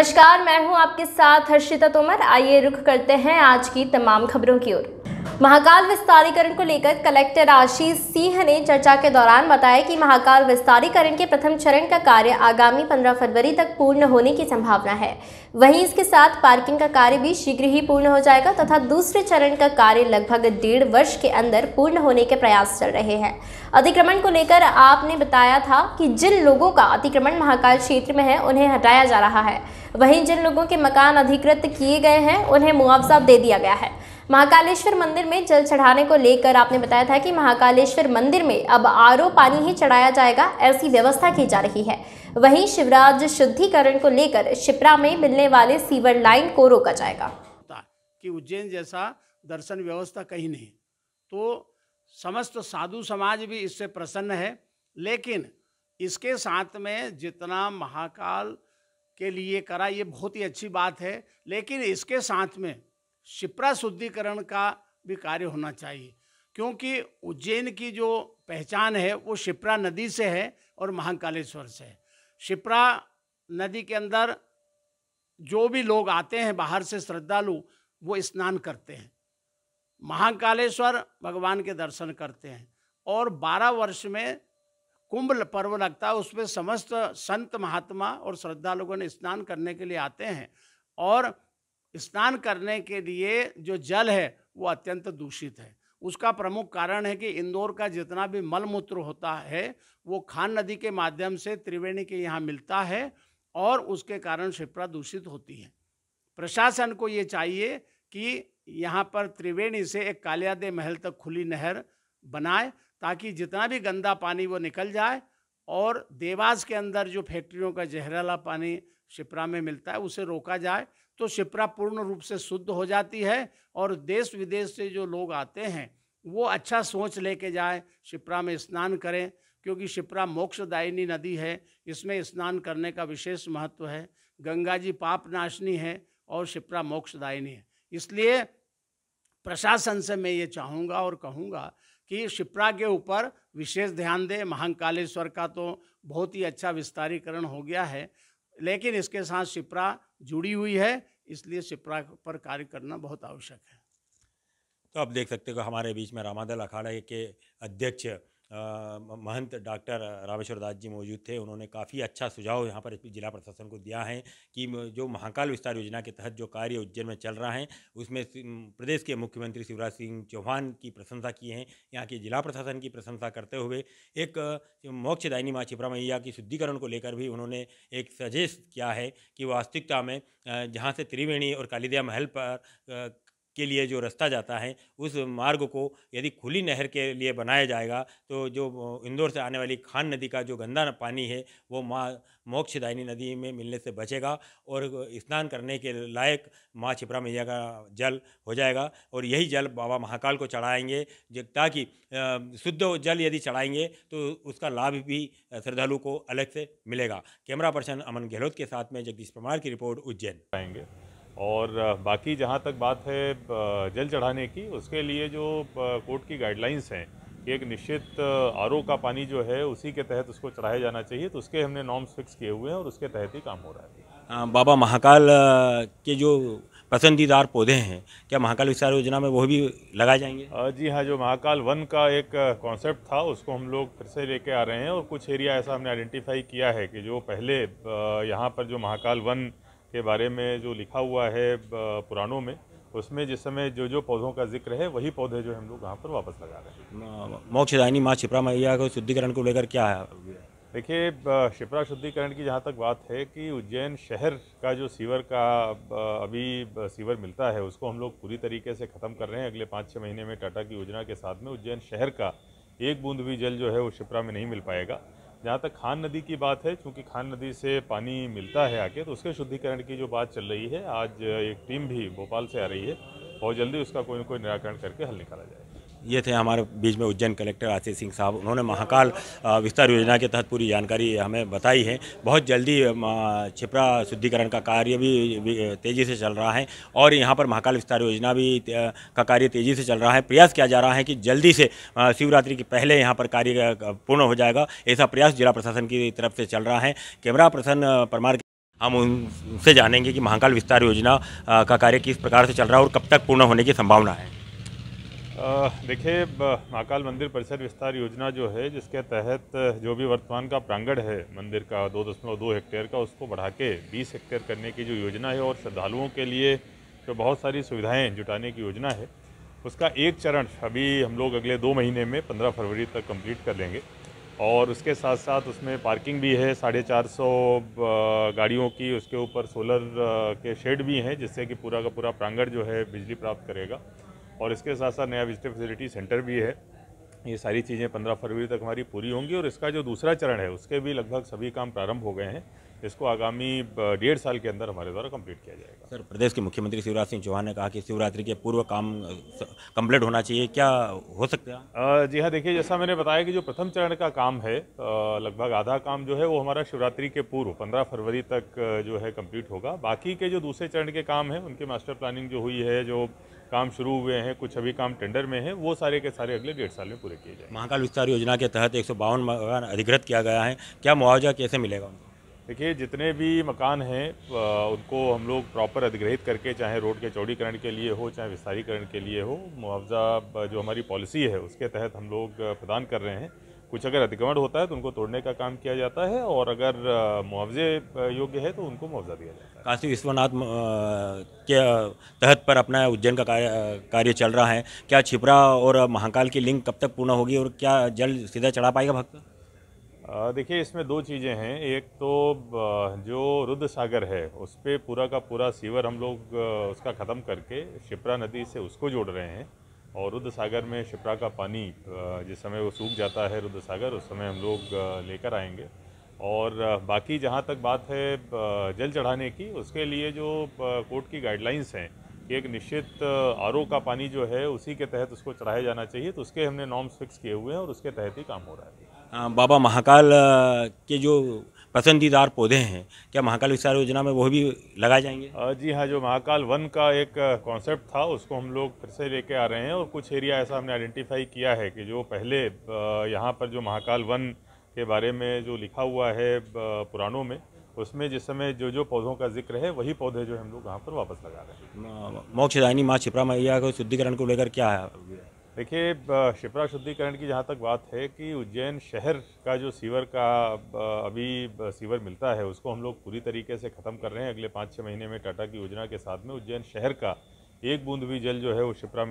नमस्कार, मैं हूं आपके साथ हर्षिता तोमर। आइए रुख करते हैं आज की तमाम खबरों की ओर। महाकाल विस्तारीकरण को लेकर कलेक्टर आशीष सिंह ने चर्चा के दौरान बताया कि महाकाल विस्तारीकरण के प्रथम चरण का कार्य आगामी 15 फरवरी तक पूर्ण होने की संभावना है। वहीं इसके साथ पार्किंग का कार्य भी शीघ्र ही पूर्ण हो जाएगा तथा दूसरे चरण का कार्य लगभग 1.5 वर्ष के अंदर पूर्ण होने के प्रयास चल रहे हैं। अतिक्रमण को लेकर आपने बताया था कि जिन लोगों का अतिक्रमण महाकाल क्षेत्र में है उन्हें हटाया जा रहा है। वहीं जिन लोगों के मकान अधिकृत किए गए हैं उन्हें मुआवजा दे दिया गया है। महाकालेश्वर मंदिर में जल चढ़ाने को लेकर आपने बताया था कि महाकालेश्वर मंदिर में अब आरओ पानी ही चढ़ाया जाएगा, ऐसी व्यवस्था की जा रही है। वहीं शिवराज शुद्धिकरण को लेकर शिप्रा में मिलने वाले सीवर लाइन को रोका जाएगा कि उज्जैन जैसा दर्शन व्यवस्था कहीं नहीं, तो समस्त साधु समाज भी इससे प्रसन्न है। लेकिन इसके साथ में जितना महाकाल के लिए करा ये बहुत ही अच्छी बात है, लेकिन इसके साथ में शिप्रा शुद्धिकरण का भी कार्य होना चाहिए, क्योंकि उज्जैन की जो पहचान है वो शिप्रा नदी से है और महाकालेश्वर से है। शिप्रा नदी के अंदर जो भी लोग आते हैं बाहर से श्रद्धालु, वो स्नान करते हैं, महाकालेश्वर भगवान के दर्शन करते हैं और 12 वर्ष में कुंभ पर्व लगता है, उसमें समस्त संत महात्मा और श्रद्धालुओं ने स्नान करने के लिए आते हैं। और स्नान करने के लिए जो जल है वो अत्यंत दूषित है। उसका प्रमुख कारण है कि इंदौर का जितना भी मलमूत्र होता है वो खान नदी के माध्यम से त्रिवेणी के यहाँ मिलता है और उसके कारण शिप्रा दूषित होती है। प्रशासन को ये चाहिए कि यहाँ पर त्रिवेणी से एक कालियादे महल तक खुली नहर बनाए, ताकि जितना भी गंदा पानी वो निकल जाए और देवास के अंदर जो फैक्ट्रियों का जहरीला पानी शिप्रा में मिलता है उसे रोका जाए, तो शिप्रा पूर्ण रूप से शुद्ध हो जाती है और देश विदेश से जो लोग आते हैं वो अच्छा सोच लेके जाए, शिप्रा में स्नान करें, क्योंकि शिप्रा मोक्षदायिनी नदी है। इसमें स्नान करने का विशेष महत्व है। गंगा जी पाप नाशनी है और शिप्रा मोक्षदायिनी है। इसलिए प्रशासन से मैं ये चाहूँगा और कहूँगा कि शिप्रा के ऊपर विशेष ध्यान दें। महाकालेश्वर का तो बहुत ही अच्छा विस्तारीकरण हो गया है, लेकिन इसके साथ शिप्रा जुड़ी हुई है, इसलिए शिप्रा पर कार्य करना बहुत आवश्यक है। तो आप देख सकते हो हमारे बीच में रामादल अखाड़ा के अध्यक्ष महंत डॉक्टर रामेश्वर दास जी मौजूद थे। उन्होंने काफ़ी अच्छा सुझाव यहाँ पर जिला प्रशासन को दिया है कि जो महाकाल विस्तार योजना के तहत जो कार्य उज्जैन में चल रहा है उसमें प्रदेश के मुख्यमंत्री शिवराज सिंह चौहान की प्रशंसा की है। यहाँ के जिला प्रशासन की प्रशंसा करते हुए एक मोक्षदायिनी माँ शिप्रा मैया की शुद्धिकरण को लेकर भी उन्होंने एक सजेस्ट किया है कि वास्तविकता में जहाँ से त्रिवेणी और कालिदिया महल पर के लिए जो रास्ता जाता है उस मार्ग को यदि खुली नहर के लिए बनाया जाएगा तो जो इंदौर से आने वाली खान नदी का जो गंदा पानी है वो मोक्षदायिनी नदी में मिलने से बचेगा और स्नान करने के लायक माँ शिप्रा मैया का जल हो जाएगा। और यही जल बाबा महाकाल को चढ़ाएंगे, ताकि शुद्ध जल यदि चढ़ाएंगे तो उसका लाभ भी श्रद्धालु को अलग से मिलेगा। कैमरा पर्सन अमन गहलोत के साथ में जगदीश परमार की रिपोर्ट, उज्जैन। आएंगे और बाकी जहाँ तक बात है जल चढ़ाने की, उसके लिए जो कोर्ट की गाइडलाइंस हैं कि एक निश्चित आरओ का पानी जो है उसी के तहत उसको चढ़ाया जाना चाहिए, तो उसके हमने नॉर्म्स फिक्स किए हुए हैं और उसके तहत ही काम हो रहा है। बाबा महाकाल के जो पसंदीदार पौधे हैं, क्या महाकाल विस्तार योजना में वो भी लगाए जाएंगे? जी हाँ, जो महाकाल वन का एक कॉन्सेप्ट था उसको हम लोग फिर से लेके आ रहे हैं और कुछ एरिया ऐसा हमने आइडेंटिफाई किया है कि जो पहले यहाँ पर जो महाकाल वन के बारे में जो लिखा हुआ है पुराणों में, उसमें जिस समय जो जो पौधों का जिक्र है वही पौधे जो हम लोग यहाँ पर वापस लगा रहे हैं। मोक्षदायिनी माँ शिप्रा मैया को शुद्धिकरण को लेकर क्या है? देखिए, शिप्रा शुद्धिकरण की जहाँ तक बात है कि उज्जैन शहर का जो सीवर का अभी सीवर मिलता है उसको हम लोग पूरी तरीके से ख़त्म कर रहे हैं। अगले 5-6 महीने में टाटा की योजना के साथ में उज्जैन शहर का एक बूंद भी जल जो है वो शिप्रा में नहीं मिल पाएगा। जहाँ तक खान नदी की बात है, चूँकि खान नदी से पानी मिलता है आके, तो उसके शुद्धिकरण की जो बात चल रही है, आज एक टीम भी भोपाल से आ रही है, बहुत जल्दी उसका कोई न कोई निराकरण करके हल निकाला जाएगा। ये थे हमारे बीच में उज्जैन कलेक्टर आशीष सिंह साहब। उन्होंने महाकाल विस्तार योजना के तहत पूरी जानकारी हमें बताई है। बहुत जल्दी शिप्रा शुद्धिकरण का कार्य भी तेज़ी से चल रहा है और यहाँ पर महाकाल विस्तार योजना भी का कार्य तेज़ी से चल रहा है। प्रयास किया जा रहा है कि जल्दी से शिवरात्रि के पहले यहाँ पर कार्य पूर्ण हो जाएगा, ऐसा प्रयास जिला प्रशासन की तरफ से चल रहा है। कैमरा पर्सन परमार हम उनसे जानेंगे कि महाकाल विस्तार योजना का कार्य किस प्रकार से चल रहा है और कब तक पूर्ण होने की संभावना है। देखिए, महाकाल मंदिर परिसर विस्तार योजना जो है, जिसके तहत जो भी वर्तमान का प्रांगण है मंदिर का 2.2 हेक्टेयर का, उसको बढ़ा के 20 हेक्टेयर करने की जो योजना है और श्रद्धालुओं के लिए जो बहुत सारी सुविधाएं जुटाने की योजना है, उसका एक चरण अभी हम लोग अगले 2 महीने में 15 फरवरी तक कंप्लीट कर लेंगे। और उसके साथ साथ उसमें पार्किंग भी है 450 गाड़ियों की, उसके ऊपर सोलर के शेड भी हैं, जिससे कि पूरा का पूरा प्रांगण जो है बिजली प्राप्त करेगा। और इसके साथ साथ नया विजिटर फैसिलिटी सेंटर भी है। ये सारी चीज़ें 15 फरवरी तक हमारी पूरी होंगी और इसका जो दूसरा चरण है उसके भी लगभग सभी काम प्रारंभ हो गए हैं। इसको आगामी 1.5 साल के अंदर हमारे द्वारा कंप्लीट किया जाएगा। सर, प्रदेश के मुख्यमंत्री शिवराज सिंह चौहान ने कहा कि शिवरात्रि के पूर्व काम कंप्लीट होना चाहिए, क्या हो सकता है? जी हाँ, देखिए, जैसा मैंने बताया कि जो प्रथम चरण का काम है, लगभग आधा काम जो है वो हमारा शिवरात्रि के पूर्व 15 फरवरी तक जो है कंप्लीट होगा। बाकी के जो दूसरे चरण के काम हैं उनकी मास्टर प्लानिंग जो हुई है, जो काम शुरू हुए हैं, कुछ अभी काम टेंडर में है, वो सारे के सारे अगले 1.5 साल में पूरे किए जाएंगे। महाकाल विस्तार योजना के तहत 152 मकान अधिकृत किया गया है, क्या मुआवजा कैसे मिलेगा उनको? देखिए, जितने भी मकान हैं उनको हम लोग प्रॉपर अधिग्रहित करके, चाहे रोड के चौड़ीकरण के लिए हो, चाहे विस्तारीकरण के लिए हो, मुआवजा जो हमारी पॉलिसी है उसके तहत हम लोग प्रदान कर रहे हैं। कुछ अगर अतिक्रमण होता है तो उनको तोड़ने का काम किया जाता है और अगर मुआवजे योग्य है तो उनको मुआवजा दिया जाता है। काशी विश्वनाथ के तहत पर अपना उज्जैन का कार्य चल रहा है, क्या क्षिप्रा और महाकाल की लिंक कब तक पूर्ण होगी और क्या जल सीधा चढ़ा पाएगा भक्त? देखिए, इसमें 2 चीज़ें हैं। एक तो जो रुद्र सागर है उस पर पूरा का पूरा सीवर हम लोग उसका ख़त्म करके शिप्रा नदी से उसको जोड़ रहे हैं और रुद्र सागर में शिप्रा का पानी जिस समय वो सूख जाता है रुद्र सागर, उस समय हम लोग लेकर आएंगे। और बाकी जहाँ तक बात है जल चढ़ाने की, उसके लिए जो कोर्ट की गाइडलाइंस हैं कि एक निश्चित आरओ का पानी जो है उसी के तहत उसको चढ़ाया जाना चाहिए, तो उसके हमने नॉर्म्स फिक्स किए हुए हैं और उसके तहत ही काम हो रहा है। बाबा महाकाल के जो पसंदीदार पौधे हैं, क्या महाकाल विस्तार योजना में वो भी लगाए जाएंगे? जी हाँ, जो महाकाल वन का एक कॉन्सेप्ट था उसको हम लोग फिर से लेके आ रहे हैं और कुछ एरिया ऐसा हमने आइडेंटिफाई किया है कि जो पहले यहाँ पर जो महाकाल वन के बारे में जो लिखा हुआ है पुराणों में, उसमें जिस समय जो जो पौधों का जिक्र है वही पौधे जो हम लोग यहाँ पर वापस लगा रहे हैं। मोक्षदायिनी माँ क्षिप्रा मैया को शुद्धिकरण को लेकर क्या है? देखिए, शिप्रा शुद्धिकरण की जहाँ तक बात है कि उज्जैन शहर का जो सीवर का अभी सीवर मिलता है उसको हम लोग पूरी तरीके से ख़त्म कर रहे हैं। अगले 5-6 महीने में टाटा की योजना के साथ में उज्जैन शहर का एक बूंद भी जल जो है वो शिप्रा में